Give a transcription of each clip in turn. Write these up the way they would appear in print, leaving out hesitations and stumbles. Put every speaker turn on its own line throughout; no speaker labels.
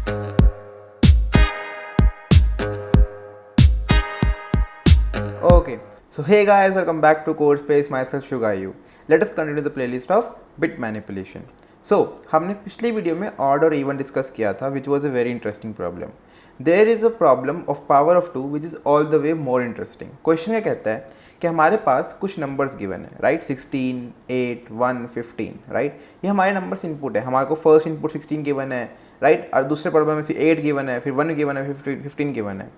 Okay, so hey guys, welcome back to Code Space. Myself Shugayu. Let us continue the playlist of bit manipulation. So हमने पिछली video में odd और even discuss किया था, which was a very interesting problem. There is a problem of power of 2 which is all the way more interesting. Question क्या कहता है कि हमारे पास कुछ नंबर्स गिवन है, राइट? 16, 8, 1, 15, राइट? ये हमारे नंबर्स इनपुट है. हमारे को फर्स्ट इनपुट 16 गिवन है, राइट? और दूसरे प्रॉब्लम में से 8 गिवन है, फिर 1 गिवन है, फिर 15 गिवन है.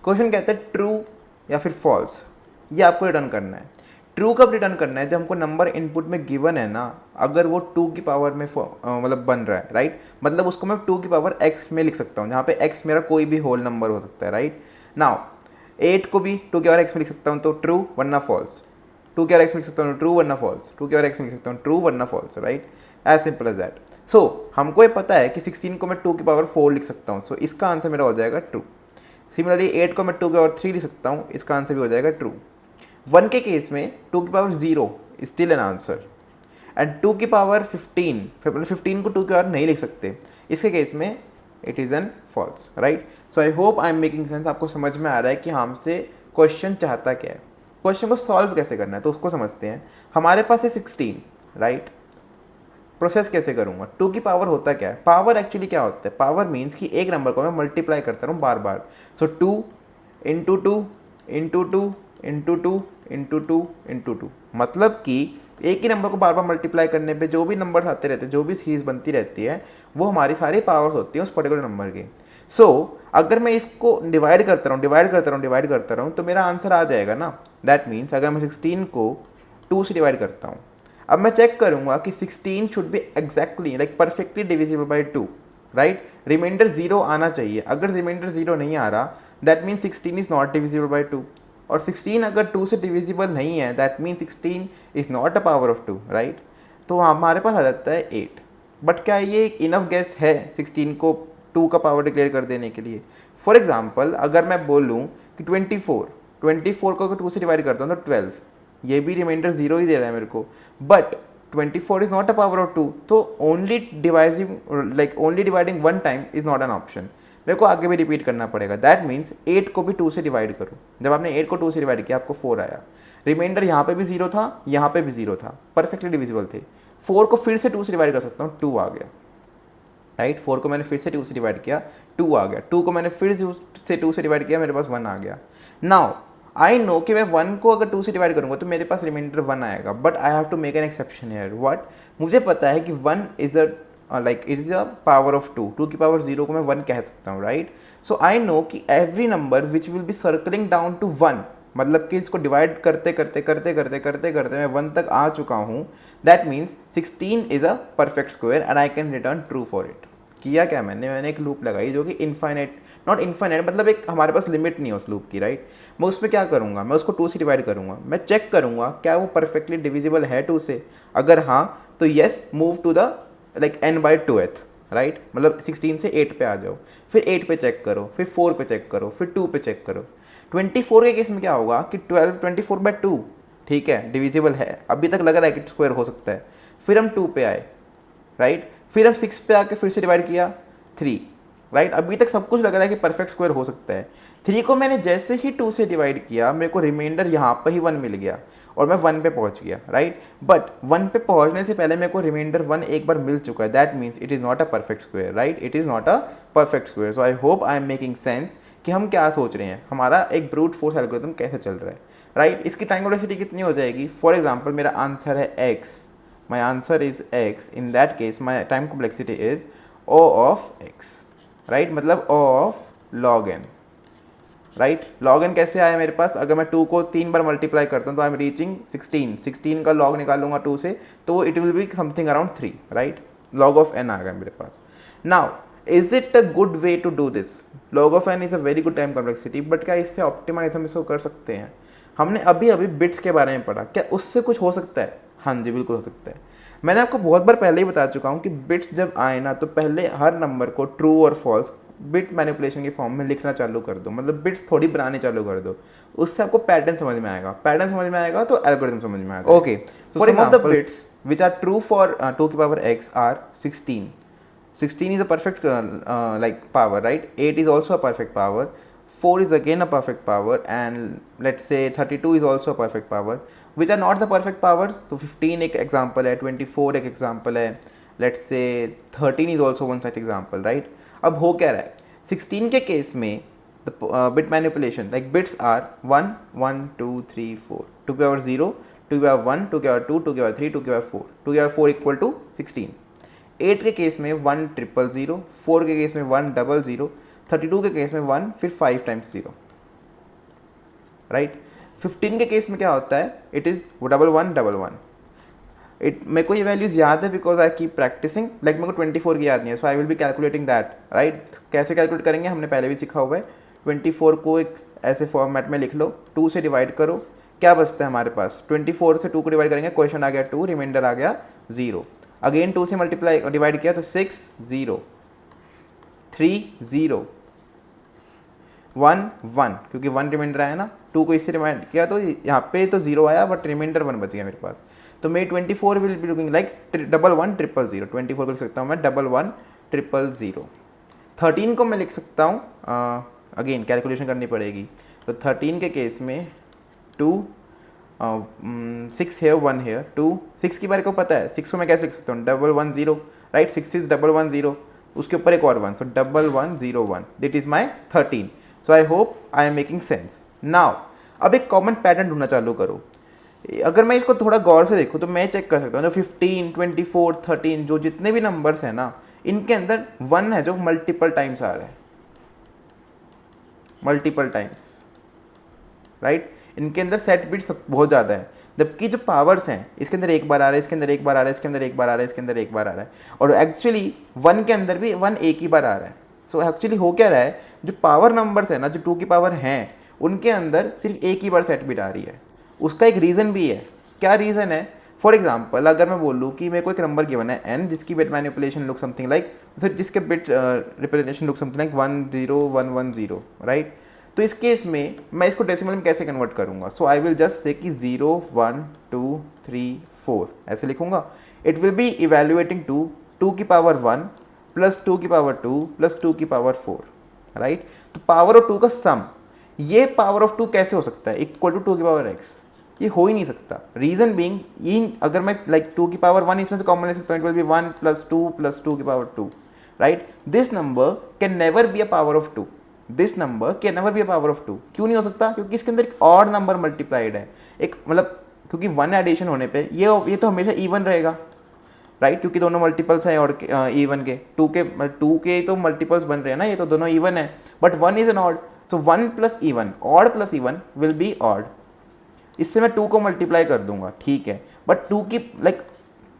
क्वेश्चन कहता है ट्रू या फिर फॉल्स, ये आपको रिटर्न करना है. ट्रू कब रिटर्न करना है? जब हमको नंबर इनपुट में गिवन है ना, अगर वो 2 की पावर में मतलब बन रहा है, राइट? मतलब उसको मैं 2 की पावर x में लिख सकता हूँ, जहाँ पे x मेरा कोई भी होल नंबर हो सकता है, राइट? नाउ 8 को भी 2 की पावर x में लिख सकता हूँ, तो ट्रू वरना फॉल्स. 2 की पावर x में लिख सकता हूँ, ट्रू वरना फॉल्स. 2 की पावर x में लिख सकता हूँ, ट्रू वरना false, right? As simple as that. So हमको ये पता है कि 16 को मैं 2 की पावर 4 लिख सकता हूँ, सो इसका आंसर मेरा हो जाएगा ट्रू. सिमिलरली 8 को मैं 2 की पावर 3 लिख सकता हूँ, इसका आंसर भी हो जाएगा ट्रू. 1 के केस में 2 की power 0 still an answer, and 2 की पावर 15 को 2 की पावर नहीं लिख सकते, इसके केस में it is an false, right? So I hope I am making sense. आपको समझ में आ रहा है कि हमसे क्वेश्चन चाहता क्या है, क्वेश्चन को सॉल्व कैसे करना है, तो उसको समझते हैं. हमारे पास है 16, राइट? प्रोसेस कैसे करूँगा? 2 की पावर होता क्या है? पावर एक्चुअली क्या होता है? पावर मीन्स कि एक नंबर को मैं मल्टीप्लाई करता रहूँ बार बार. सो 2 into 2 into 2 into 2 into 2 into 2, मतलब कि एक ही नंबर को बार बार मल्टीप्लाई करने पे जो भी नंबर आते रहते हैं, जो भी सीरीज बनती रहती है, वो हमारी सारी पावर्स होती है उस पर्टिकुलर नंबर की. सो अगर मैं इसको डिवाइड करता रहूँ तो मेरा आंसर आ जाएगा ना. दैट मीन्स अगर मैं 16 को 2 से डिवाइड करता हूँ, अब मैं चेक करूँगा कि 16 should be exactly like perfectly divisible by 2, right? Remainder 0 आना चाहिए. अगर रिमाइंडर 0 नहीं आ रहा, that means 16 is not divisible by 2. और 16 अगर 2 से डिविजिबल नहीं है, that means 16 is not a power of 2, right? तो हमारे पास आ जाता है 8. बट क्या ये एक इनफ गेस है 16 को 2 का पावर डिक्लेयर कर देने के लिए? फॉर एग्जाम्पल अगर मैं बोलूँ कि 24 को अगर 2 से डिवाइड करता हूँ तो 12, ये भी रिमाइंडर 0 ही दे रहा है मेरे को, but 24 is not a power of 2, तो only dividing one time is not an option. मेरे को आगे भी रिपीट करना पड़ेगा. दैट मीन्स 8 को भी 2 से डिवाइड करो. जब आपने 8 को 2 से डिवाइड किया, आपको 4 आया. रिमाइंडर यहाँ पे भी 0 था, यहाँ पे भी 0 था, परफेक्टली डिविजिबल थे. 4 को फिर से 2 से डिवाइड कर सकता हूँ, 2 आ गया, राइट? 4 को मैंने फिर से 2 से डिवाइड किया, 2 आ गया. 2 को मैंने फिर से 2 से डिवाइड किया, मेरे पास 1 आ गया. नाउ आई नो कि मैं 1 को अगर 2 से डिवाइड करूँगा तो मेरे पास रिमाइंडर 1 आएगा, but I have to make an exception here. What? मुझे पता है कि 1 is a it is a power of 2 की पावर 0 को मैं 1 कह सकता हूँ, राइट? सो आई नो कि every number which will be circling down to 1, मतलब कि इसको डिवाइड करते मैं 1 तक आ चुका हूँ. That means 16 is a perfect square and I can return true for it. किया क्या मैंने एक लूप लगाई जो कि इनफाइनाइट, नॉट इनफाइनाइट, मतलब एक हमारे पास लिमिट नहीं है उस लूप की, राइट? मैं उसमें क्या करूँगा? मैं उसको 2 से डिवाइड करूँगा. मैं चेक करूँगा क्या वो परफेक्टली डिविजिबल है 2 से. अगर हाँ तो yes, move to the n/2th, right? मतलब 16 से 8 पे आ जाओ, फिर 8 पे चेक करो, फिर 4 पे चेक करो, फिर 2 पे चेक करो. 24 के केस में क्या होगा कि 24/2, ठीक है, डिविजिबल है, अभी तक लग रहा है कि स्क्वायर हो सकता है. फिर हम 2 पे आए, राइट? फिर हम 6 पे आके फिर से डिवाइड किया, 3, राइट? अभी तक सब कुछ लग रहा है कि परफेक्ट स्क्वायर हो सकता है. 3 को मैंने जैसे ही 2 से डिवाइड किया, मेरे को रिमाइंडर यहाँ पर ही 1 मिल गया और मैं 1 पे पहुँच गया, राइट? बट 1 पे पहुँचने से पहले मेरे को रिमाइंडर 1 एक बार मिल चुका है. That means it is not a perfect square, right? It is not a perfect square. So I hope I am making sense कि हम क्या सोच रहे हैं, हमारा एक ब्रूट फोर्स एल्गोरिथम कैसे चल रहा है, राइट? इसकी टाइम कॉम्प्लेक्सिटी कितनी हो जाएगी? फॉर एग्जाम्पल मेरा आंसर है x, my answer is x. In that case my time complexity is O of x, right? मतलब O of log n, right? log n कैसे आया मेरे पास? अगर मैं 2 को 3 बार मल्टीप्लाई करता हूँ तो आई एम रीचिंग 16 का log निकालूंगा 2 से, तो it will be something around 3, right? log of n आ गया मेरे पास. Now is it a good way to do this? log of n is a very good time complexity, but क्या इससे ऑप्टिमाइज हम इसको कर सकते हैं? हमने अभी बिट्स के बारे में पढ़ा, क्या उससे कुछ हो सकता है? हाँ जी, बिल्कुल हो सकता है. मैंने आपको बहुत बार पहले ही बता चुका हूँ कि बिट्स जब आए ना, तो पहले हर नंबर को ट्रू और फॉल्स बिट मैनिपुलेशन के फॉर्म में लिखना चालू कर दो, मतलब बिट्स थोड़ी बनाने चालू कर दो. उससे आपको पैटर्न समझ में आएगा, तो एल्गोरिथम समझ में आएगा. Okay, for some of the bits which are true for 2 की पावर x are 16, 16 is a perfect like power, right? 8 is also a perfect power. 4 is again a perfect power, and let's say 32 is also a perfect power. Which are not the perfect powers? So 15 एक example है, 24 एक example है, let's say 13 is also one such example, right? अब हो क्या रहा है? 16 के केस में the bit manipulation, like bits are 1 1 2 3 4, 2 की power 0, 2 की power 1, 2 की power 2, 2 की power 3, 2 की power 4, 2 की power 4 equal to 16. 8 के केस में 1 ट्रिपल 0, 4 के केस में 1 डबल 0, 32 के केस में 1 फिर 5 टाइम्स 0, राइट. 15 के केस में क्या होता है? It is double 1 double 1. मेरे को ये वैल्यूज़ याद है because I keep practicing. Like मेरे को 24 की याद नहीं है, so I will be calculating that, right. कैसे कैलकुलेट करेंगे हमने पहले भी सीखा हुआ है. 24 को एक ऐसे फॉर्मेट में लिख लो, 2 से डिवाइड करो, क्या बचता है हमारे पास? 24 से 2 को डिवाइड करेंगे, क्वेश्चन आ गया 2, रिमाइंडर आ गया 0. अगेन 2 से मल्टीप्लाई डिवाइड किया तो 6 0, 3 0, 1 1, क्योंकि 1 रिमाइंडर आया ना. 2 को इससे रिमाइंड किया तो यहाँ पे तो 0 आया, बट रिमाइंडर 1 बच गया मेरे पास. तो मैं 24 will be looking like double 1 triple 0. 24 को लिख सकता हूँ मैं डबल 1 ट्रिपल 0. 13 को मैं लिख सकता हूँ, अगेन कैलकुलेशन करनी पड़ेगी. तो 13 के केस में 2 6 है 1 है 2. 6 की बारे को पता है, 6 को मैं कैसे लिख सकता हूँ? Double 1 0, right. 6 इज डबल 1 0, उसके ऊपर एक और 1, so double 1 0 1. That is my 13. So I hope I am making sense now. अब एक कॉमन पैटर्न ढूंढना चालू करो. अगर मैं इसको थोड़ा गौर से देखूँ तो मैं चेक कर सकता हूँ, जो 15 24 13 जो जितने भी नंबर्स हैं ना, इनके अंदर 1 है जो मल्टीपल टाइम्स आ रहा है, मल्टीपल टाइम्स, राइट. इनके अंदर सेट बिट्स बहुत ज़्यादा है, जबकि जो पावर्स हैं इसके अंदर एक बार आ रहा है, इसके अंदर एक बार आ रहा है, इसके अंदर एक बार आ रहा है, इसके अंदर एक बार आ रहा है, और एक्चुअली 1 के अंदर भी 1 एक ही बार आ रहा है. सो एक्चुअली हो क्या रहा है, जो पावर नंबर्स है ना, जो 2 की पावर हैं, उनके अंदर सिर्फ एक ही बार सेट बिट आ रही है. उसका एक रीज़न भी है. क्या रीज़न है? फॉर एग्जाम्पल अगर मैं बोलूँ कि मेरे को एक नंबर गिवन है n, जिसकी bit manipulation look something like, जिसके bit representation look something like 1 0 1 1 0, right. तो इस केस में मैं इसको डेसिमल में कैसे कन्वर्ट करूँगा? सो आई विल जस्ट से कि 0 1 2 3 4 ऐसे लिखूँगा. इट विल बी इवेल्युएटिंग 2 की पावर 1 प्लस 2 की पावर 2 प्लस 2 की पावर 4, राइट. तो पावर ऑफ 2 का सम, ये पावर ऑफ 2 कैसे हो सकता है इक्वल टू 2 की पावर x? ये हो ही नहीं सकता. रीज़न बीइंग, ये अगर मैं लाइक 2 की पावर 1 इसमें से कॉमन ले सकता हूँ, it will B 1 plus 2 plus 2 की power 2, right. This number can never be a power of 2. This number can never be a power of 2. क्यों नहीं हो सकता? क्योंकि इसके अंदर एक और नंबर मल्टीप्लाइड है, एक मतलब क्योंकि 1 एडिशन होने पे ये तो हमेशा इवन रहेगा, राइट. क्योंकि दोनों मल्टीपल्स हैं और इवन के 2 के तो मल्टीपल्स बन रहे हैं ना, ये तो दोनों इवन है, but 1 is an odd. So 1 plus even, odd plus even will be odd. इससे मैं 2 को मल्टीप्लाई कर दूंगा, ठीक है, बट 2 की लाइक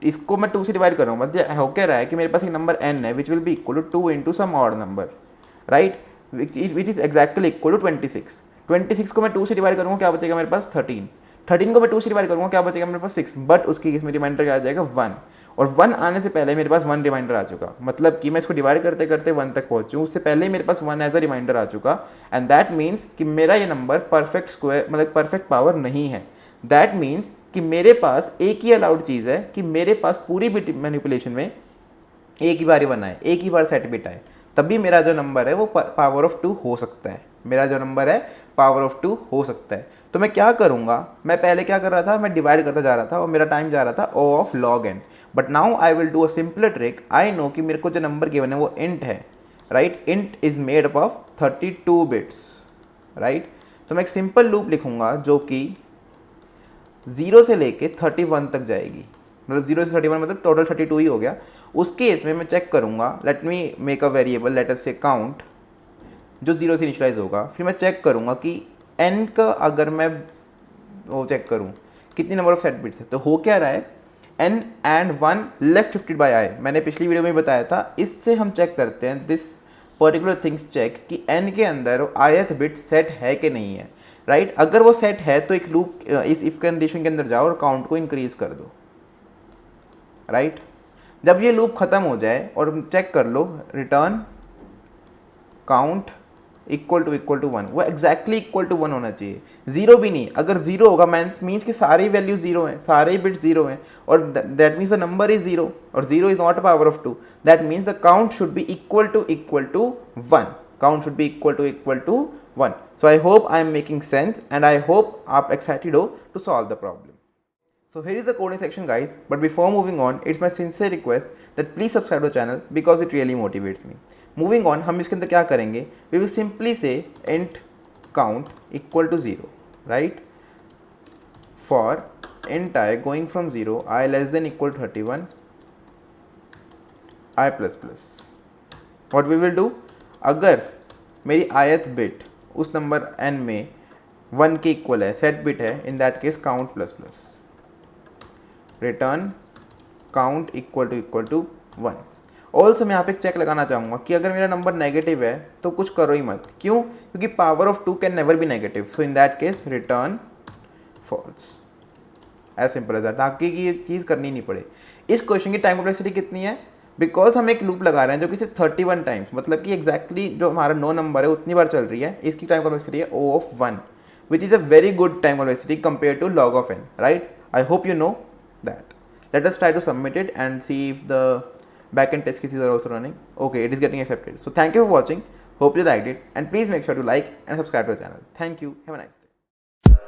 इसको मैं 2 से डिवाइड कर रहा हूँ. मतलब हो क्या रहा है कि मेरे पास एक नंबर n है which will be equal to 2 into some odd number, right, which is exactly equal to 26. 26 को मैं 2 से डिवाइड करूँगा, क्या बचेगा मेरे पास? 13. 13 को मैं 2 से डिवाइड करूँगा, क्या बचेगा मेरे पास? 6. बट उसकी इसमें रिमाइंडर क्या आ जाएगा? 1. और 1 आने से पहले मेरे पास 1 रिमाइंडर आ चुका, मतलब कि मैं इसको डिवाइड करते करते 1 तक पहुँचूँ, उससे पहले ही मेरे पास 1 एज अ रिमाइंडर आ चुका. एंड दैट मीन्स कि मेरा ये नंबर परफेक्ट स्क्वायर मतलब परफेक्ट पावर नहीं है. दैट मीन्स कि मेरे पास एक ही अलाउड चीज़ है कि मेरे पास पूरी बिट मैनिपुलेशन में एक ही बार ही बनाए, एक ही बार सेट बिट आए, तभी मेरा जो नंबर है वो पावर ऑफ 2 हो सकता है. मेरा जो नंबर है पावर ऑफ 2 हो सकता है. तो मैं क्या करूँगा? मैं पहले क्या कर रहा था, मैं डिवाइड करता जा रहा था और मेरा टाइम जा रहा था o of log n. But now I will do a simpler trick. I know कि मेरे को जो नंबर गिवन है वो int है, right. int is made up of 32 bits, right. तो मैं एक सिंपल लूप लिखूँगा जो कि 0 से लेके 31 तक जाएगी, मतलब 0 से 31 मतलब टोटल 32 ही हो गया. उस केस में मैं चेक करूँगा, let me make a variable, let us से काउंट, जो 0 से इनिशियलाइज होगा. फिर मैं चेक करूँगा कि n का अगर मैं वो चेक करूँ कितनी नंबर ऑफ सेट बिट्स है, तो हो क्या रहा है, n and 1 left shifted by i. मैंने पिछली वीडियो में बताया था. इससे हम चेक करते हैं दिस पर्टिकुलर थिंग्स चेक कि n के अंदर ith बिट सेट है कि नहीं है, राइट. अगर वो सेट है तो एक लूप इस इफ कंडीशन के अंदर जाओ और काउंट को इंक्रीज कर दो, राइट. जब ये लूप ख़त्म हो जाए और चेक कर लो, रिटर्न काउंट इक्वल टू 1, वो एग्जैक्टली इक्वल टू 1 होना चाहिए, जीरो भी नहीं। अगर जीरो होगा मीन्स कि सारे वैल्यू जीरो हैं, सारे ही बिट जीरो हैं, और that means the number is zero, और zero is not a power of 2, that means the count should be equal to 1, count should be equal to 1। So I hope I am making sense, and I hope आप excited हो to solve the problem. So here is the coding section, guys, but before moving on, it's my sincere request that please subscribe to the channel because it really motivates me. Moving on, हम इसके अंदर क्या करेंगे, we will simply say int count equal to 0, right? For int I going from 0, I less than equal to 31, I plus plus. What we will do, अगर मेरी ith bit उस नंबर n में 1 के इक्वल है, सेट बिट है, in that case count plus plus, return count equal to 1। Also मैं यहाँ पे एक चेक लगाना चाहूँगा कि अगर मेरा नंबर नेगेटिव है तो कुछ करो ही मत, क्यों? क्योंकि power of 2 can never be negative, so in that case return false, as simple as that, ताकि ये चीज़ करनी नहीं पड़े। इस क्वेश्चन की टाइम कॉम्प्लेक्सिटी कितनी है? बिकॉज हम एक लूप लगा रहे हैं जो कि सिर्फ 31 टाइम्स, मतलब कि एग्जैक्टली जो हमारा 9 नंबर है उतनी बार चल रही है, इसकी टाइम कॉम्प्लेक्सिटी है O of 1, which is a very good time complexity compare to log of n, राइट? I hope you know that. Let us try to submit it and see if the backend test cases are also running. Okay, it is getting accepted. So thank you for watching. Hope you liked it, and please make sure to like and subscribe to the channel. Thank you. Have a nice day.